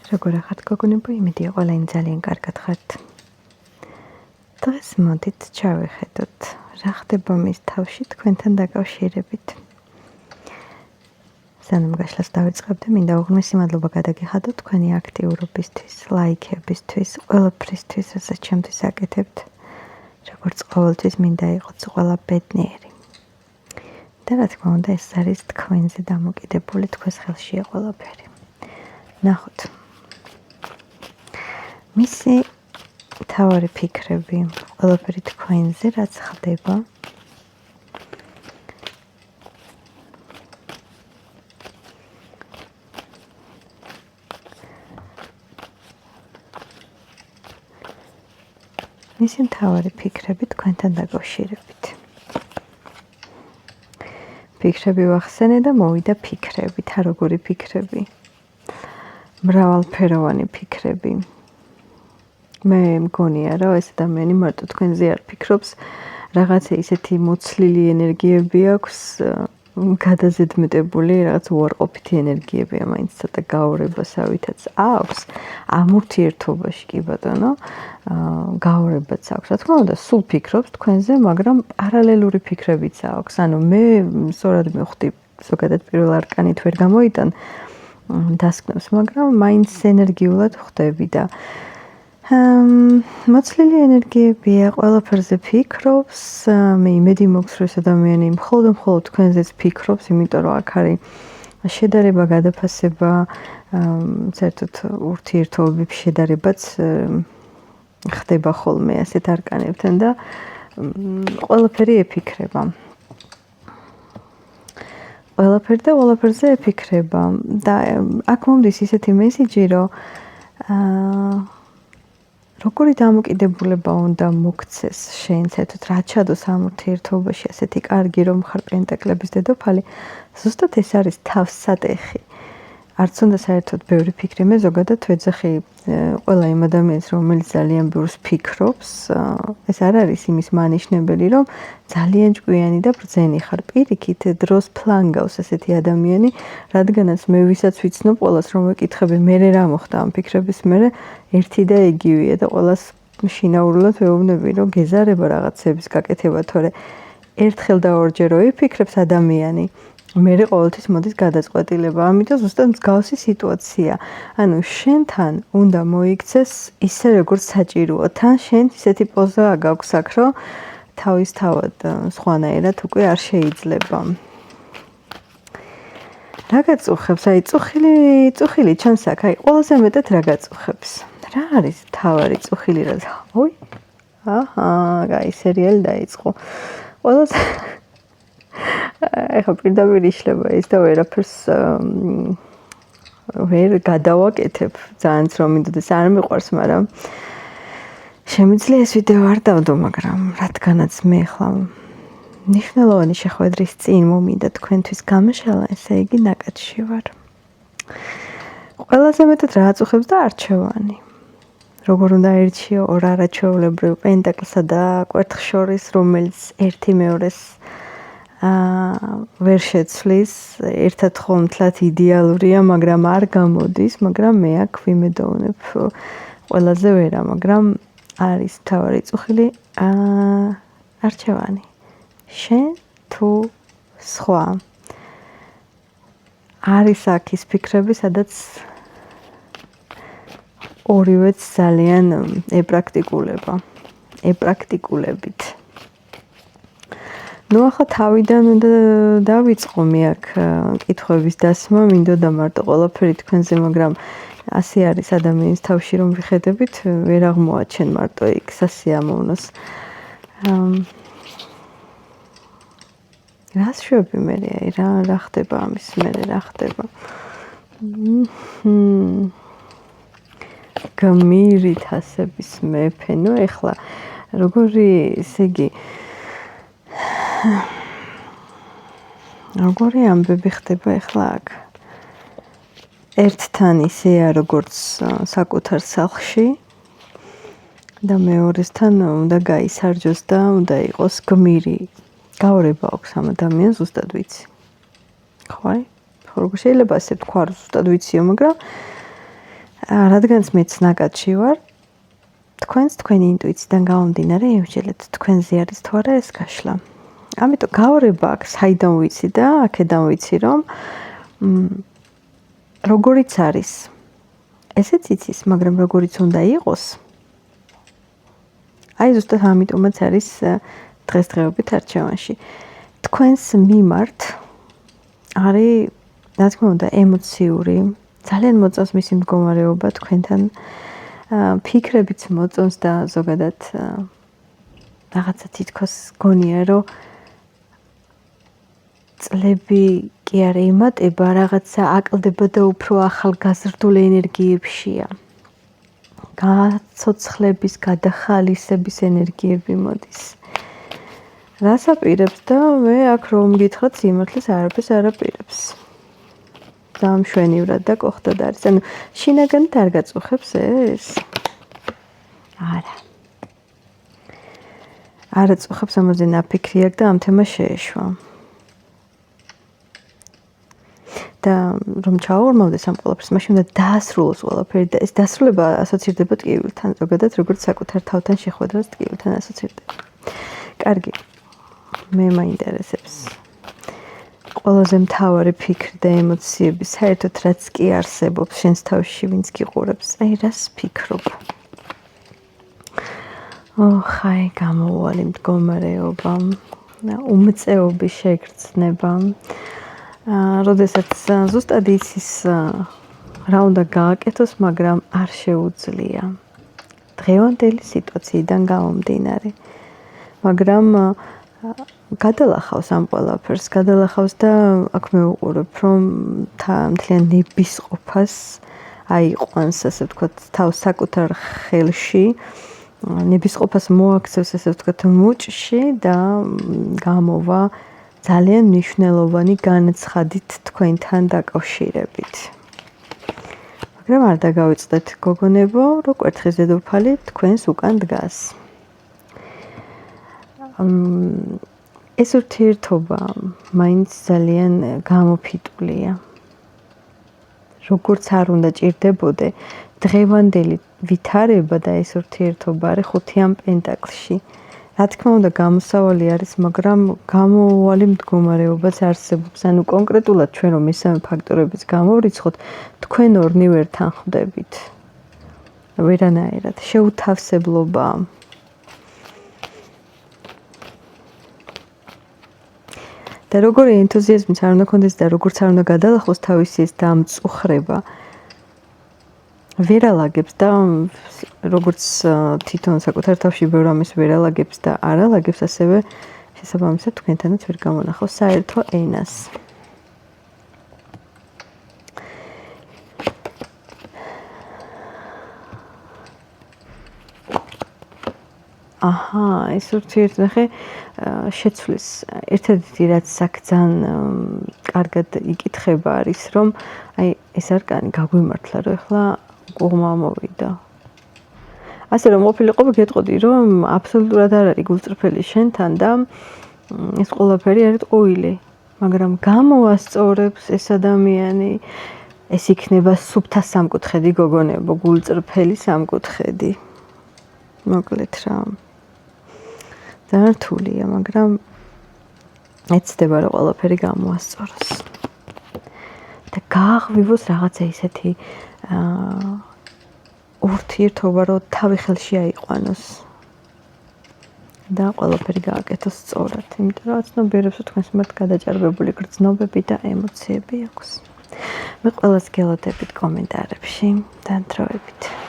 როგორ ხართ გოგონებო, იმედია ყველანი ძალიან კარგად ხართ. დღეს მოდით ჩავეხედოთ რა ხდება მის თავში თქვენთან დაკავშირებით. სანამ გაშლას დავიწყებდე, მინდა უღრმესი მადლობა გადაგიხადოთ თქვენი აქტიურობისთვის, ლაიქებისთვის, ყველაფრისთვის, რასაც ჩემთვის აკეთებთ. როგორც ყოველთვის მინდა იყოთ ყველა ბედნიერი. და რა თქმა უნდა, ეს არის თქვენზე დამოკიდებული, თქვენს ხელშია ყველაფერი. ნახოთ. მისი თავარი ფიქრები, ყველაფერი თქვენზე, რაც ხდება. მისი თავარი ფიქრები თქვენთან დაკავშირებით. ფიქრები ვახსენე და მოვიდა ფიქრები, თა როგორი ფიქრები. მრავალფეროვანი ფიქრები. მე მგონია, რომ ეს ადამიანი მარტო თქვენზე არ ფიქრობს, რაღაცა ისეთი მოცლილი ენერგიები აქვს, გადაზედმეტებული, რაღაც უარყოფითი ენერგიებია, მაინც ცოტა გაურებასავითაც აქვს. ამ ურთიერთობაში კი ბატონო, გაურებაც აქვს. რა თქმა უნდა, სულ ფიქრობს თქვენზე, მაგრამ პარალელური ფიქრებიც აქვს. ანუ მე სწორად მივხვდი, ზოგადად პირველ არკანით ვერ გამოიტან დასკვნებს, მაგრამ მაინც ენერგიულად ხვდები და მოცლილი ენერგიებია, ყველაფერზე ფიქრობს, მე იმედი მაქვს, რომ ეს ადამიანი მხოლოდ თქვენზეც ფიქრობს, იმიტომ რომ აქ არის შედარება, გადაფასება, საერთოდ ურთიერთობების შედარებაც ხდება ხოლმე ასეთ არკანებთან და ყველაფერი ეფიქრება. ყველაფერი და ყველაფერზე ეფიქრება და აქ მომდის ისეთი მესიჯი, რომ როგორი დამოკიდებულება უნდა მოგცეს შენ, საერთოდ რა ჩადოს ამ ურთიერთობაში ასეთი კარგი რომ ხარ პენტაკლების დედოფალი, ზუსტად ეს არის თავსატეხი. არც უნდა საერთოდ ბევრი ფიქრი, მე ზოგადად ვეძახი ყველა იმ ადამიანს, რომელიც ძალიან ბევრს ფიქრობს, ეს არ არის იმის მანიშნებელი, რომ ძალიან ჭკვიანი და ბრძენი ხარ. პირიქით, დროს ფლანგავს ესეთი ადამიანი, რადგანაც მე ვისაც ვიცნობ, ყველას რომ ვეკითხები, მე რა მოხდა ამ ფიქრების მერე, ერთი და იგივეა და ყველას შინაურულად ვეუბნები, რომ გეზარება რაღაცების გაკეთება, თორე ერთხელ და ორჯერ ვიფიქრებს ადამიანი, მერე ყოველთვის მოდის გადაწყვეტილება. ამიტომ ზუსტად მსგავსი სიტუაცია. ანუ შენთან უნდა მოიქცეს ისე როგორც საჭიროა. თან შენ ისეთი პოზა გაქვს აქ, რომ თავისთავად სხვანაირად უკვე არ შეიძლება. რა გაწუხებს? აი წუხილი ჩანს აქ, აი ყველაზე მეტად რა გაწუხებს? რა არის თავარი წუხილი რა? ой? აი სერიალი დაიწყო. ყველაზე ეხა პირდაპირ იშლება ის და ვერაფერს ვერ გადავაკეთებ. ძალიან რომ მინდოდეს არ მიყვარს, მაგრამ შემიძლია ეს ვიდეო არ დავდო, მაგრამ რადგანაც მე ხლა ნიშნულოვანი შეხვედრის წინ მომინდა თქვენთვის გამიშალა, ესე იგი ნაკადში ვარ. ყველაზე მეტად რა აწუხებს და არჩევანი. როგორ უნდა ერჩიო ორ არაჩვეულებრივ პენტაკლსა და კვერთხს შორის, რომელიც ერთი მეორეს ვერ შეცვლის, ერთად ხომთლად იდეალურია, მაგრამ არ გამოდის, მაგრამ მე აქ ვიმედოვნებ ყველაზე ვერა, მაგრამ არის თავარი წუხილი არჩევანი. შენ თუ სხვა. არის აქ ის ფიქრები, სადაც ორივეც ძალიან ეპრაქტიკულებით. ნუ ახლა თავიდან უნდა დავიწყო მე აქ კითხვების დასმა, მინდოდა მარტო ყველაფერი თქვენზე, მაგრამ ასე არის ადამიანის თავში რომ ვიხედებით, ვერ აღმოაჩენ მარტო იქ სასიამოვნოს. რას შვები მე რა ხდება ამის მერე რა ხდება? გმირით ასების მეფე, ნუ ეხლა როგორი ესე იგი როგორი ამბები ხდება ეხლა აქ? ერთთან ისეა როგორც საკუთარ სახლში და მეორესთან უნდა გაისარჯოს და უნდა იყოს გმირი. გაურება აქვს ამ ადამიანს, ზუსტად ვიცი. ხო, შეიძლება ასე თქვა, ზუსტად ვიციო, მაგრამ რადგანაც მეც ნაკადში ვარ, თქვენი ინტუიციიდან გამომდინარე ემსჯელეთ თქვენზე არის თუ არა ეს გაშლა. ამიტომ გაორება აქვს, საიდან ვიცი და აქედან ვიცი, რომ როგორიც არის. ესეც იცის, მაგრამ როგორიც უნდა იყოს. აი ზუსტად ამიტომაც არის დღესდღეობით არჩევანში. თქვენს მიმართ არის, რა თქმა უნდა, ემოციური, ძალიან მოწონს მისი მდგომარეობა თქვენთან, ფიქრებიც მოწონს და ზოგადად რაღაცა თითქოს გონია, რომ წლები კი არა იმატება, რაღაცა აკლდება და უფრო ახალგაზრდულ ენერგიებშია. გაცოცხლების, გადახალისების ენერგიები მოდის. რას აპირებს და მე აქ რომ გითხრათ სიმართლეს არაფერს არ აპირებს. ძალიან მშვენივრად და კოხდად არის. ანუ შინაგანით არ გაწუხებს ეს? არა. არ აწუხებს, ამაზე ნაფიქრი აქვს და ამ თემას შეეშვა. და რომ ჩაურმავდეს ამ ყველაფერს, მაშინ უნდა დაასრულოს ყველაფერი და ეს დასრულება ასოცირდება ტკივილთან, ზოგადად როგორც საკუთარ თავთან შეხვედრას ტკივილთან ასოცირდება. კარგი. მე მაინტერესებს. ყველაზე მთავარი ფიქრი და ემოციები, საერთოდ რაც კი არსებობს შენს თავში, ვინც გიყურებს, აი რას ფიქრობ? ხაი გამოუვალი მდგომარეობა, უმწეობის შეგრძნება. როდესაც ზუსტად იცის რა უნდა გააკეთოს, მაგრამ არ შეუძლია. დღევანდელი სიტუაციიდან გამომდინარე. მაგრამ გადალახავს ამ ყველაფერს, გადალახავს და აქ მეუყურებ, რომ მთლიან ნებისყოფას აიყვანს, ასე ვთქვათ, თავს საკუთარ ხელში, ნებისყოფას მოაქცევს, ასე ვთქვათ, მუჭში და გამოვა ძალიან მნიშვნელოვანი განცხადით თქვენთან დაკავშირებით. მაგრამ არ დაგავიწყდეთ გოგონებო, რო კვერთხის დედოფალი თქვენს უკან დგას. ეს ურთიერთობა მაინც ძალიან გამოფიტულია. როგორც არ უნდა ჭირდებოდე, დღევანდელი ვითარება და ეს ურთიერთობა არის 5-იან პენტაკლში. რა თქმა უნდა, გამოსავალი არის, მაგრამ გამოუვალი მდგომარეობაც არსებობს. ანუ კონკრეტულად ჩვენ რომ მესამე ფაქტორების გამოვრიცხოთ, თქვენ ორნი ვერ თანხვდებით. ვერანაირად შეუთავსებლობა. და როგორი ენთუზიაზმიც არ უნდა ქონდეს და როგორც არ უნდა გადალახოს თავისი ეს დამწუხრება. ვერალაგებს და როგორც თვითონ საკუთარ თავში ბევრ ამის ვერალაგებს და არალაგებს, ასევე შესაბამისად თქვენთანაც ვერ გამონახავს საერთო ენას. აჰა, ეს ურთიერთნახე შეცვლის. ერთადერთი რაც საკძან კარგად იკითხება არის, რომ აი ეს არკანი გაგვიმართლა, რომ ეხლა ყუღმა მოვიდა. ასე რომ ყოფილიყო გეტყოდი, რომ აბსოლუტურად არ არის გულწრფელი შენთან და ეს ყველაფერი არის ტყუილი. მაგრამ გამოასწორებს ეს ადამიანი, ეს იქნება სუფთა სამკუთხედი გოგონებო, გულწრფელი სამკუთხედი. მოკლედ რა. ძალიან რთულია, მაგრამ ეცდება რომ ყველაფერი გამოასწოროს. და გააღვივოს რაღაცა ისეთი ურთიერთობა, რომ თავი ხელში აიყვანოს. და ყველაფერი გააკეთოს სწორად, იმიტომ რომ ცნობიერებს თქვენს მიმართ გადაჭარბებული გრძნობები და ემოციები აქვს. მე ყველას გელოდებით კომენტარებში, დანთრევებით.